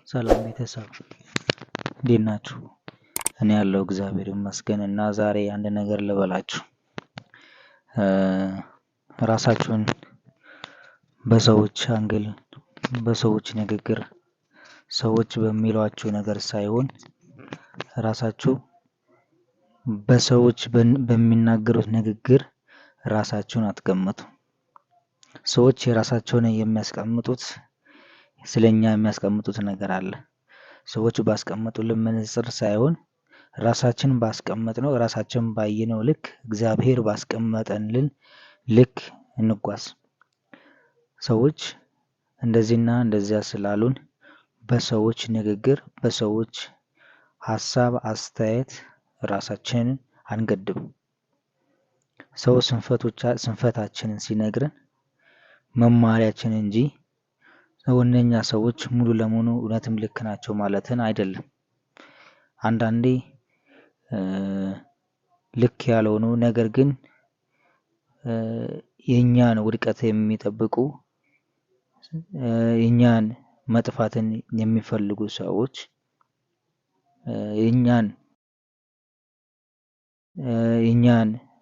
ሰላም ቤተሰብ እንዴት ናችሁ? እኔ ያለው እግዚአብሔር ይመስገን እና ዛሬ አንድ ነገር ልበላችሁ። ራሳችሁን በሰዎች አንግል፣ በሰዎች ንግግር፣ ሰዎች በሚሏችሁ ነገር ሳይሆን ራሳችሁ በሰዎች በሚናገሩት ንግግር ራሳችሁን አትገምቱ። ሰዎች የራሳቸውን የሚያስቀምጡት ስለኛ የሚያስቀምጡት ነገር አለ። ሰዎች ባስቀመጡልን መነጽር ሳይሆን ራሳችን ባስቀመጥነው ራሳችን ባየነው ልክ እግዚአብሔር ባስቀመጠልን ልክ እንጓዝ። ሰዎች እንደዚህና እንደዚያ ስላሉን በሰዎች ንግግር፣ በሰዎች ሀሳብ፣ አስተያየት ራሳችንን አንገድብ። ሰው ስንፈታችንን ሲነግረን መማሪያችን እንጂ እነኛ ሰዎች ሙሉ ለሙሉ እውነትም ልክ ናቸው ማለትን አይደለም። አንዳንዴ ልክ ያልሆኑ ነገር ግን የኛን ውድቀት የሚጠብቁ የኛን መጥፋትን የሚፈልጉ ሰዎች የኛን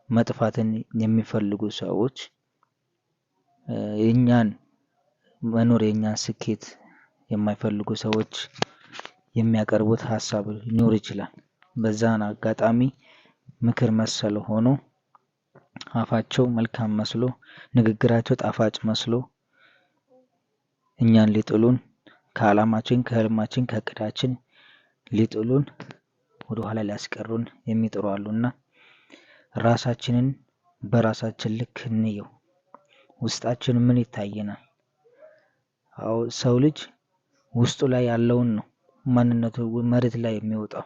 መጥፋትን የሚፈልጉ ሰዎች የኛን መኖር የኛን ስኬት የማይፈልጉ ሰዎች የሚያቀርቡት ሀሳብ ሊኖር ይችላል። በዛን አጋጣሚ ምክር መሰል ሆኖ አፋቸው መልካም መስሎ ንግግራቸው ጣፋጭ መስሎ እኛን ሊጥሉን ከዓላማችን፣ ከህልማችን፣ ከእቅዳችን ሊጥሉን ወደኋላ ሊያስቀሩን የሚጥሩ አሉና ራሳችንን በራሳችን ልክ እንየው። ውስጣችን ምን ይታየናል? አዎ ሰው ልጅ ውስጡ ላይ ያለውን ነው ማንነቱ መሬት ላይ የሚወጣው።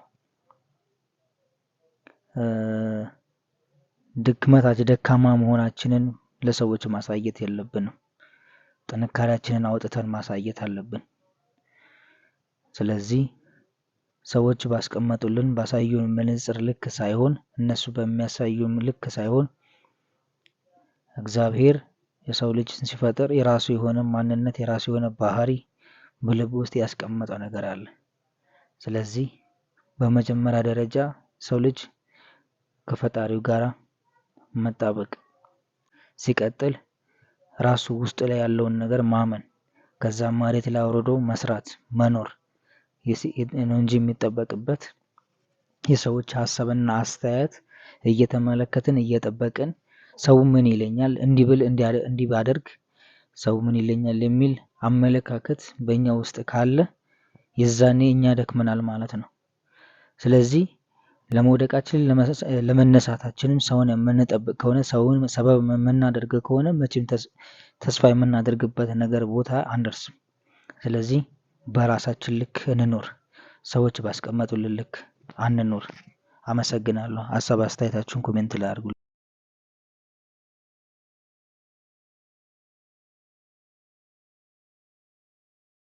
ደካማ መሆናችንን ለሰዎች ማሳየት የለብንም። ጥንካሬያችንን አውጥተን ማሳየት አለብን። ስለዚህ ሰዎች ባስቀመጡልን ባሳዩን መነጽር ልክ ሳይሆን እነሱ በሚያሳዩን ልክ ሳይሆን እግዚአብሔር የሰው ልጅ ሲፈጥር የራሱ የሆነ ማንነት የራሱ የሆነ ባህሪ በልቡ ውስጥ ያስቀመጠው ነገር አለ። ስለዚህ በመጀመሪያ ደረጃ ሰው ልጅ ከፈጣሪው ጋራ መጣበቅ፣ ሲቀጥል ራሱ ውስጥ ላይ ያለውን ነገር ማመን፣ ከዛ መሬት ላይ አውርዶ መስራት መኖር ነው እንጂ የሚጠበቅበት የሰዎች ሀሳብና አስተያየት እየተመለከትን እየጠበቅን ሰው ምን ይለኛል፣ እንዲህ ብል እንዲህ ባደርግ ሰው ምን ይለኛል የሚል አመለካከት በእኛ ውስጥ ካለ የዛኔ እኛ ደክመናል ማለት ነው። ስለዚህ ለመውደቃችን ለመነሳታችንም ሰውን የምንጠብቅ ከሆነ ሰውን ሰበብ የምናደርግ ከሆነ መቼም ተስፋ የምናደርግበት ነገር ቦታ አንደርስም። ስለዚህ በራሳችን ልክ እንኖር፣ ሰዎች ባስቀመጡልን ልክ አንኖር። አመሰግናለሁ። ሀሳብ አስተያየታችሁን ኮሜንት ላይ አድርጉ።